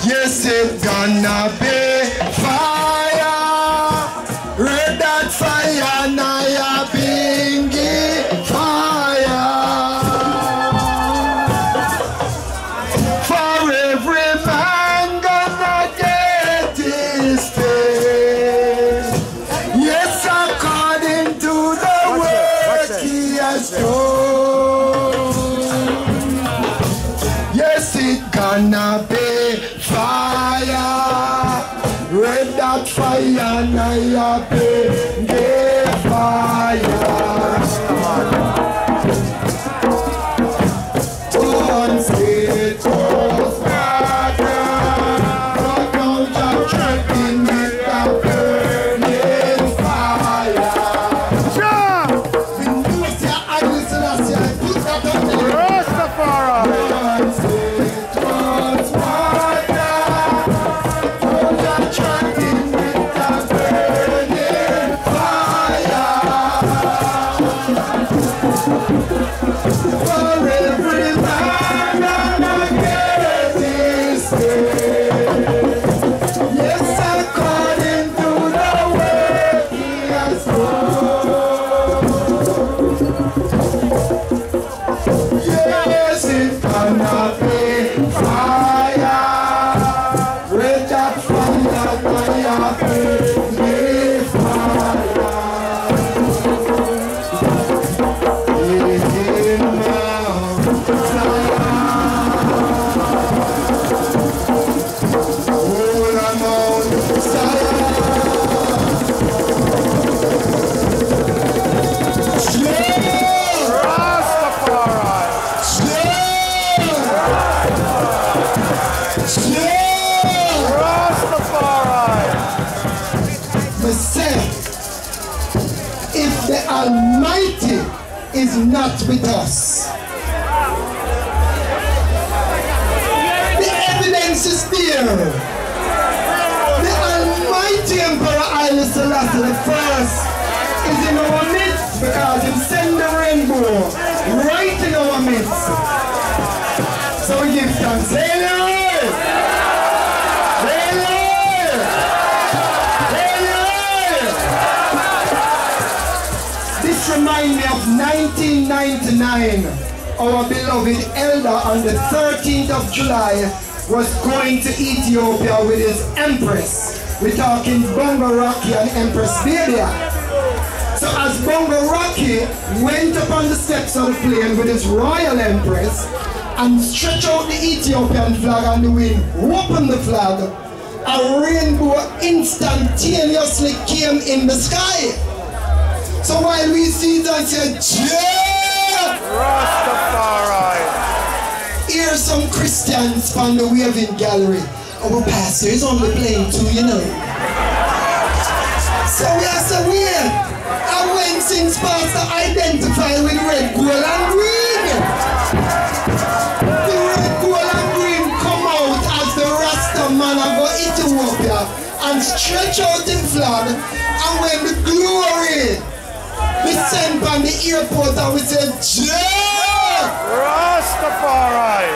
Yes, it's gonna be fire. Red that fire, Naya Bingy fire. For every man gonna get his pay. Yes, according to the work he has done. Yes, it's gonna be fire. Red that fire, Naya Bingy fire. Once it was water, but now you're drinking with the burning fire. We know it's your eyes, and I say, put that on there. Rastafari. Once it was water, now you're drinking with the burning fire. For every man gonna get his day. Yes, according to the way he has done. Yes, it's gonna be fire. Red that fire, fire, burning fire. If the Almighty is not with us, the evidence is there. The Almighty Emperor Haile Selassie I is in our midst because he sent the rainbow right in our midst. So we give thanks. Hallelujah! Hallelujah! Hallelujah! This reminds me of 1999. Our beloved elder on the 13th of July was going to Ethiopia with his empress. We're talking Bongo Rocky and Empress Bedia. So as Bongo Rocky went up on the steps of the plane with his royal empress and stretched out the Ethiopian flag on the wind, opened the flag, a rainbow instantaneously came in the sky. So while we see that, say, yeah! Rastafari. Here's some Christians from the waving gallery. Our pastor is on the plane too, you know. So we are so weird. And when things pastor identify with red, gold and green. The red, gold and green come out as the Rasta man and go Ethiopia and stretch out the flag. And when the glory we send from the airport and we say, yeah! Rastafari.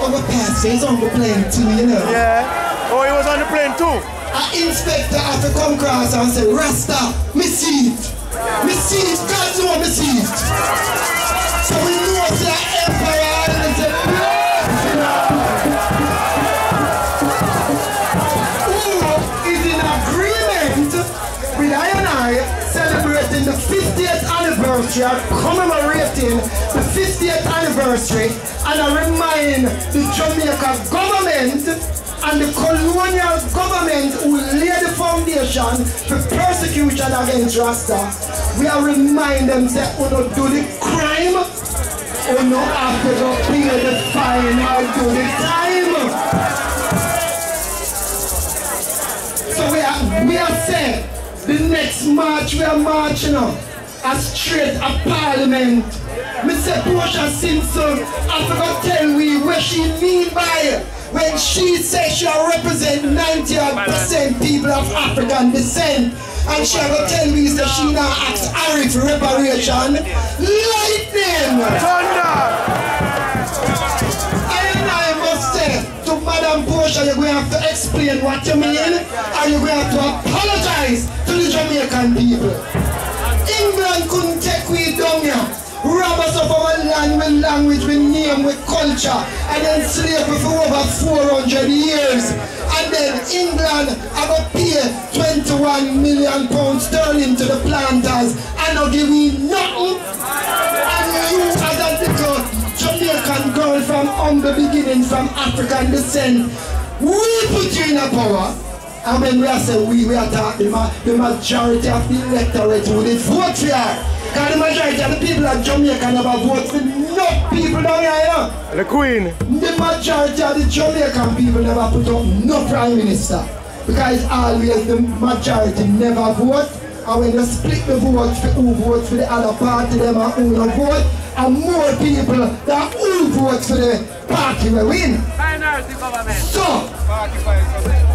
Our pastor is on the plane too, you know. Yeah. Oh, he was on the plane too. An inspector have to come across and say, Rasta, me see it. Me see it, God know me see it. So we know it's the emperor and it's a who is in agreement with I and I celebrating the 50th anniversary, commemorating the 50th anniversary, and I remind the Jamaica government and the colonial government who laid the foundation for persecution against Rasta. We are reminding them that we don't do the crime, we don't have to go pay the fine or do the time. So we are saying the next march we are marching on a straight a parliament. Mr. Portia Simpson, I forgot to tell we what she mean by it when she says she represent 90% people of African descent. And she will tell me that she now asks Harry for reparation. Lightning! Thunder! so you're going to have to explain what you mean, or you're going to have to apologize to the Jamaican people. England couldn't take we down here, rob us of our land with language, with name, with culture, and enslave us for over 400 years. And then England have to pay 21 million pounds sterling to the planters and not give me nothing. And you as a little Jamaican girl from humble beginning, from African descent, we put you in a power. And when we are saying we are talking the majority of the electorate who did vote for her. Because the majority of the people of Jamaica never vote for no people down here, you know? The Queen. The majority of the Jamaican people never put up no prime minister. Because always the majority never vote. And when you split the vote for who votes for the other party, them are who don't vote. And more people than who votes for the party will win. So,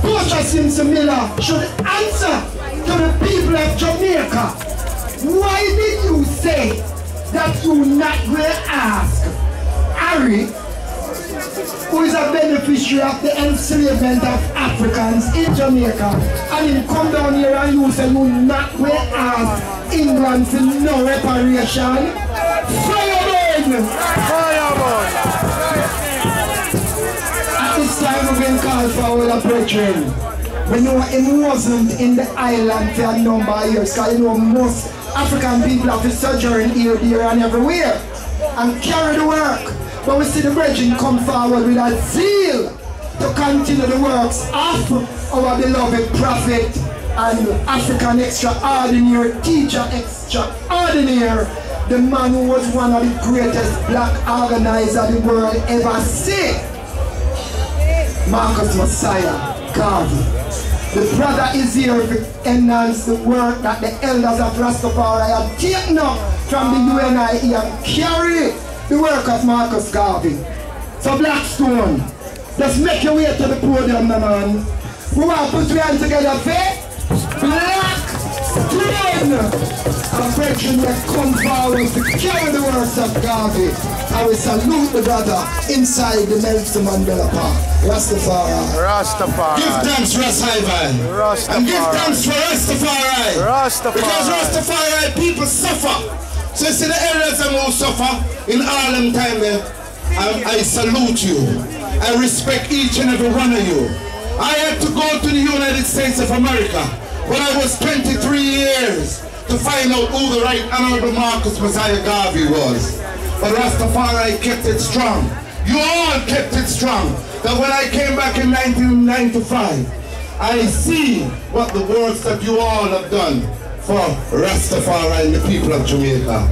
Portia Simpson Miller should answer to the people of Jamaica. Why did you say that you not going to ask Harry, who is a beneficiary of the enslavement of Africans in Jamaica, and him come down here and you say you not going to ask England for no reparation? Fireburn! Fireburn! At this time we're going to call for our brethren. We know him wasn't in the island for a number of years, because you know most African people have to sojourn here, there and everywhere and carry the work. But we see the brethren come forward with a zeal to continue the works of our beloved prophet and African extraordinary teacher extraordinary, the man who was one of the greatest black organizers the world ever seen, Marcus Messiah Garvey. The brother is here to enhance the work that the elders of Rastafari have taken up from the UNIE and carry the work of Marcus Garvey. So Blackstone, just make your way to the podium, my man. We want to put your hands together for Blackstone! And brethren will come forward to carry the works of Garvey. And we salute the brother inside the Nelson Mandela Park. Rastafari. Rastafari. Give thanks, Rastafari. And give thanks for Rastafari. Rastafari. Because Rastafari people suffer. So you see the areas who suffer in Harlem time there. I salute you. I respect each and every one of you. I had to go to the United States of America when I was 23 years to find out who the Right Honorable Marcus Messiah Garvey was. But Rastafari kept it strong. You all kept it strong. That when I came back in 1995, I see what the works that you all have done for Rastafari and the people of Jamaica.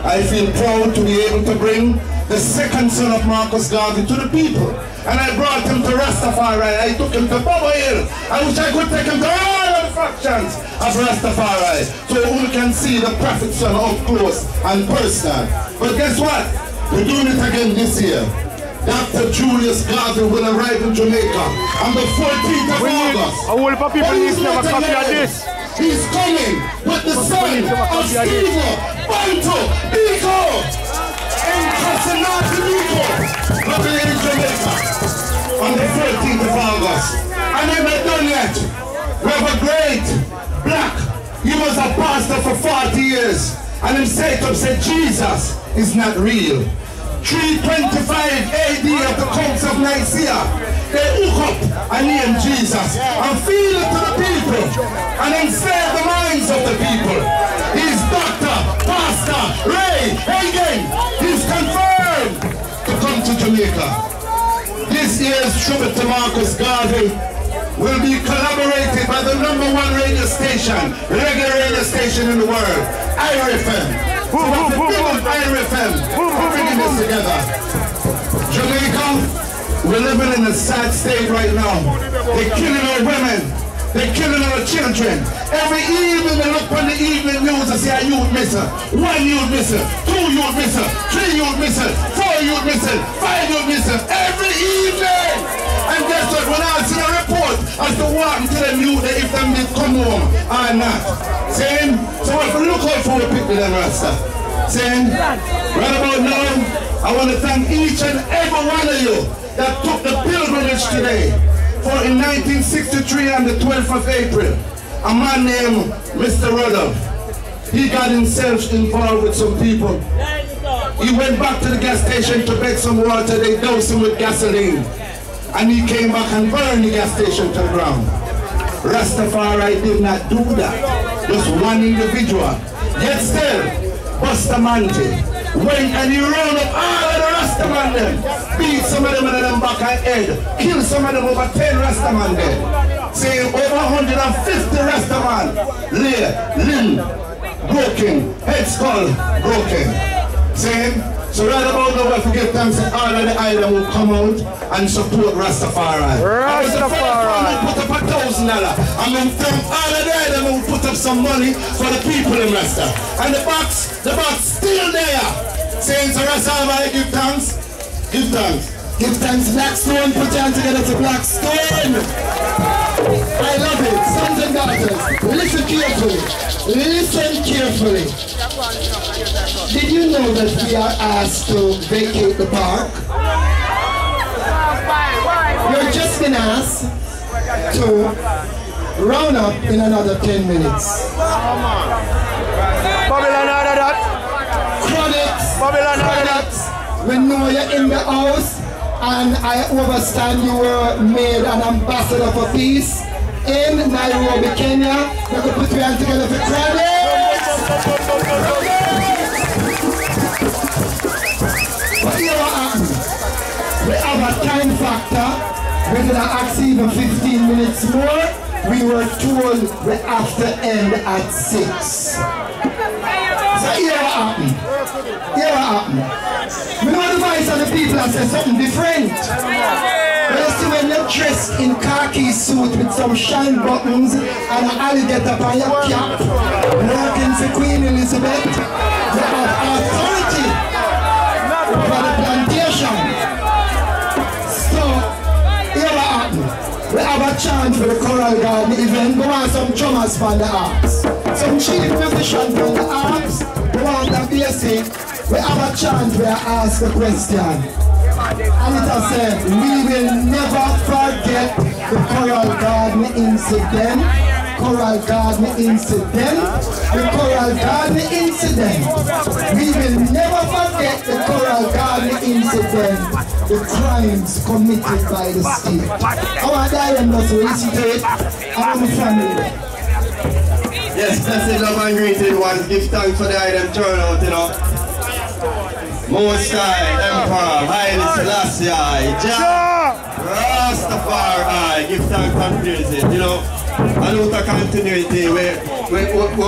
I feel proud to be able to bring the second son of Marcus Garvey to the people. And I brought him to Rastafari. I took him to Bubba Hill. I wish I could take him to all the factions of Rastafari so we can see the prophet's son up close and personal. But guess what? We're doing it again this year. Dr. Julius Garvey will arrive in Jamaica on the 14th of August. A whole heap of people need to have a copy of this. He's coming with the son of Steve Bantu Biko in Casanata Biko, located in Jamaica on the 14th of August. And they're not done yet. We have a great black, he was a pastor for 40 years, and he said Jesus is not real. 325 AD at the Council of Nicaea, they hook up and name Jesus and feel it to the people and enslave the minds of the people. He's Dr. Pastor Ray Hagen. He's confirmed to come to Jamaica. This year's tribute to Marcus Garvey will be collaborated by the #1 radio station, reggae radio station in the world, IRFM. So what's the big of IRFM? We're bringing this together. Jamaica, we're living in a sad state right now. They're killing our women. They're killing our children. Every evening they look on the evening news and say a youth missing. 1 youth missing. 2 youth missing. 3 youth missing. 4 youth missing. 5 youth missing. Every evening. And guess what? When I see a report as to what happened to them youth, if them did come home or not. Saying, so if we look out for the people then Rasta. Saying, right about now, I want to thank each and every one of you that took the pilgrimage today For in 1963 on the 12th of April, a man named Mr. Rudolph, he got himself involved with some people. He went back to the gas station to beg some water. They doused him with gasoline. And he came back and burned the gas station to the ground. Rastafari did not do that. Just one individual. Yet still, Bustamante went and he rolled up all of the Rastaman them. Beat some of them in them back and head. Killed some of them, over 10 Rastaman dead. Saying over 150 Rastaman lay, limb broken, head skull broken. Saying, so right about now we have to give thanks to all of the island will come out and support Rastafari. Rastafari! Put up $1,000. And then from all of the island will put up some money for the people in Rasta. And the box still there. Saying to Rastafari, give thanks. Give thanks. Give thanks, Blackstone. Put your hand together to Blackstone. I love it. Sons and daughters, listen carefully. Listen carefully. Did you know that we are asked to vacate the park? You're just been asked to round up in another 10 minutes. Babylon out of that. Chronics. Babylon out of that. We know you're in the house, and I understand you were made an ambassador for peace in Nairobi, Kenya. You could put your hands together for Chronics. But here what happened? We have a time factor. We're going to ask even 15 minutes more. We were told we have to end at 6. So here what happened? Here what happened? We know the voice of the people and say something different. But you see when you're dressed in khaki suit with some shine buttons and an alligator on your cap, working for Queen Elizabeth, you have authority for the plantation. So, here what happened? We have a chant for the Choral Garden event. We want some drummers from the arts. Some chief musicians from the arts. We want the basic. We have a chant where I ask a question. And it has said, we will never forget the Choral Garden incident. Choral Garden incident. The Choral Garden incident. We will never forget the Choral Garden incident. The crimes committed by the state. Our diamond must listen to it. Our family. Yes, blessed love and greeting ones. Give thanks for the item turnout, you know. Most High, Emperor, Haile Selassie, Jah, Rastafari, give thanks and praise it, you know. A lot of continuity, we're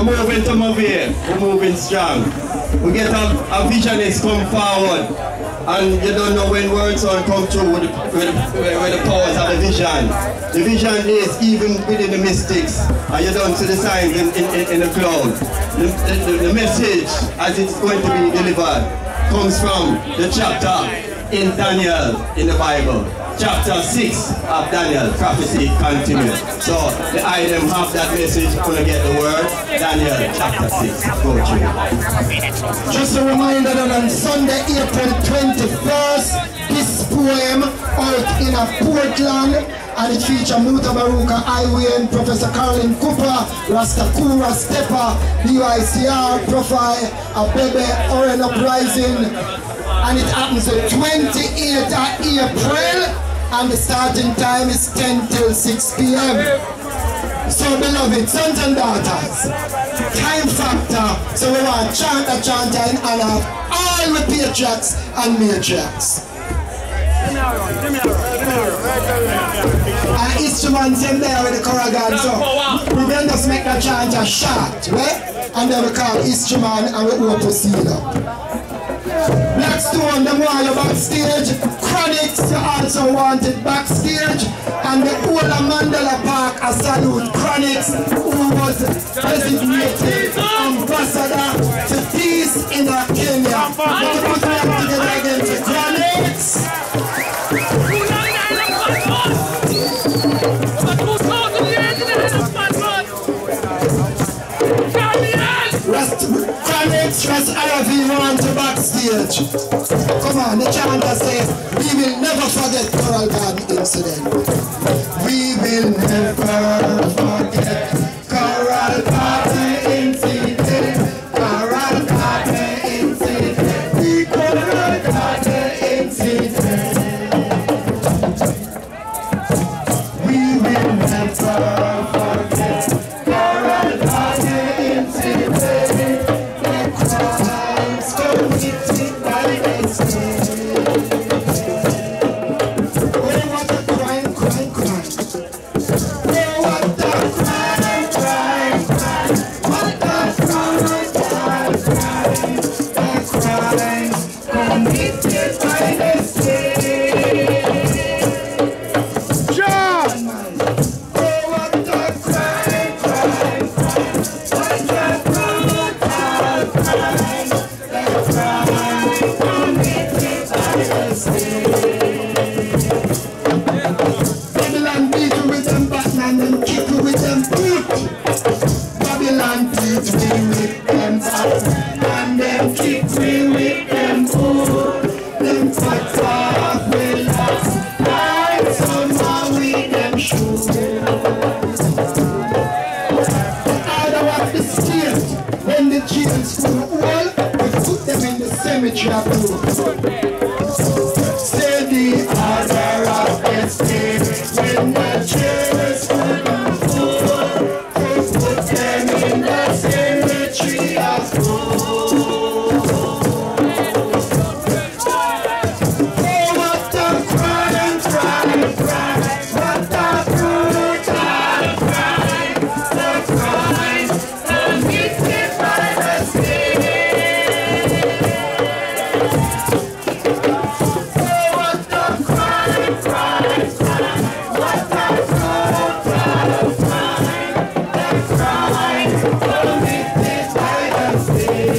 moving to move here, we're moving strong. We get a visionist come forward, and you don't know when words will come through with the powers of the vision. The vision is even within the mystics, and you don't see the signs in the cloud. The message, as it's going to be delivered, comes from the chapter in Daniel in the Bible. Chapter 6 of Daniel, prophecy continues. So the item have that message, gonna get the word. Daniel chapter 6. Go through. Just a reminder that on Sunday, April 21st, this poem out in Portland, and it features Muta Baruka, Iwan, Professor Carolyn Cooper, Rastakura, Stepper, DYCR, Profile, Abebe, Oren Uprising, and it happens the 28th of April, and the starting time is 10 till 6 p.m. So beloved sons and daughters, time factor, so we want to chant a chanter in honor of all the patriots and matriarchs. And instruments in there with the choral garden, so we will just make the chant a short, right? And then we call instrument and we will proceed up. Blackstone, them while you're backstage. Chronics, you also wanted backstage. And the whole of Mandela Park, I salute Chronics, who was designated ambassador to peace in Kenya. Let's put them together again to Chronics. Chronics, Trust IRV on to backstage. Come man, the chanter says, we will never forget Coral Garden incident. We will never forget Coral Garden incident. Coral Garden incident. The Coral Garden incident. We will never forget Coral Garden incident. The crimes committed by the state. Oh, what a crime, crime, crime. Oh, what a crime, crime, crime. What a crime, crime, crime. A crime committed by the state. John! Oh, what a crime, crime, crime. What a brutal crime. The crime committed by the state. Babylon beat you with them Batman and kick you with them boot. Babylon beat me with them Batman and them kick me with them boot. Them cut off with locks and somehow with them shoes. Out of the state, when the jails full wall, we put them in the cemetery of blue. Say the order of the state, when the jails full we put them in the cemetery of blue. Oh, what a crime, crime, crime. What a brutal crime. The crime committed by the state. Oh, what a crime, crime, crime. What a brutal crime. The crime committed by the state.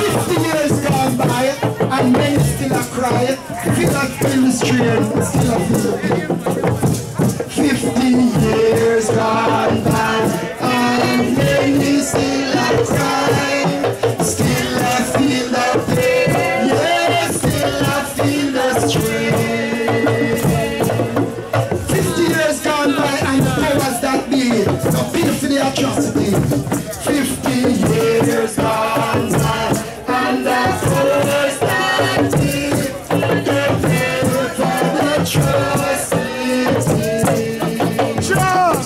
50 years gone by, and men still a cry. Feel like feel the strain, still a feel the pain. 50 years gone by, and men still a cry. Still I feel the pain, yeah, still I feel the strain. 50 years gone by, and the powers that be, no pay for the atrocity. 50 years gone by, and the powers that be, no pay for the atrocity. John!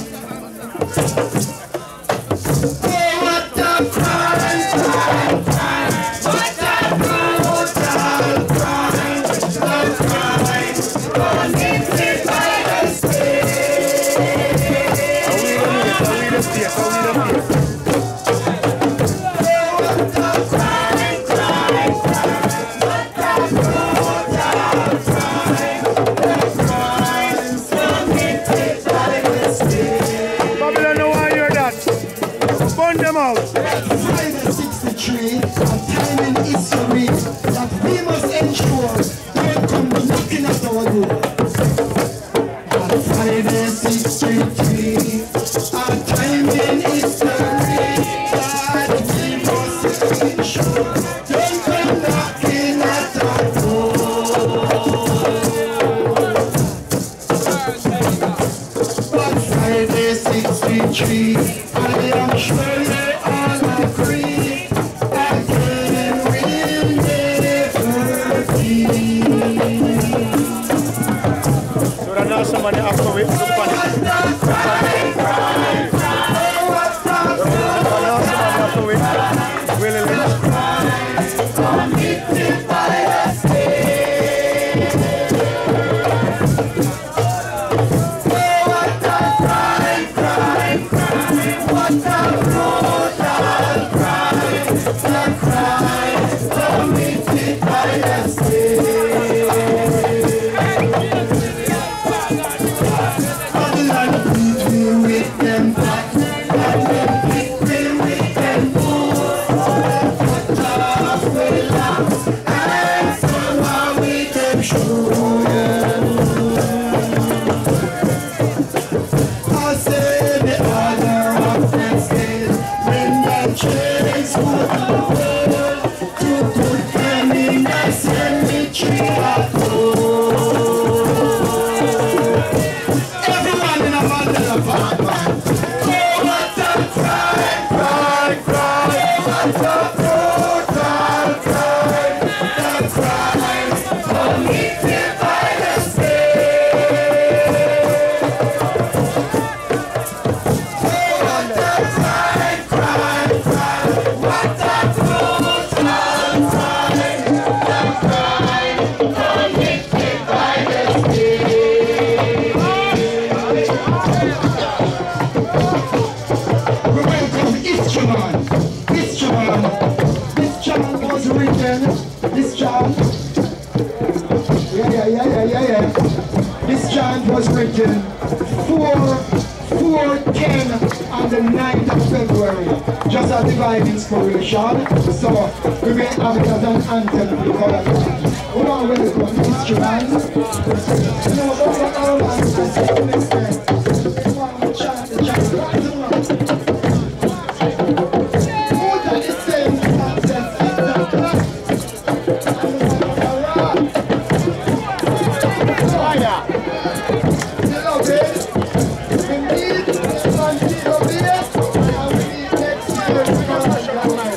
This chant, yeah. This chant was written 4/10 on the 9th of February, just a divine inspiration. So we may have it as an anthem for the color. We want to welcome the instruments. You know, don't let our man just listen. We want to chant the chant. Who that is saying that says it's not that? You know, babe, we need Montego Bay, and we need next year to come and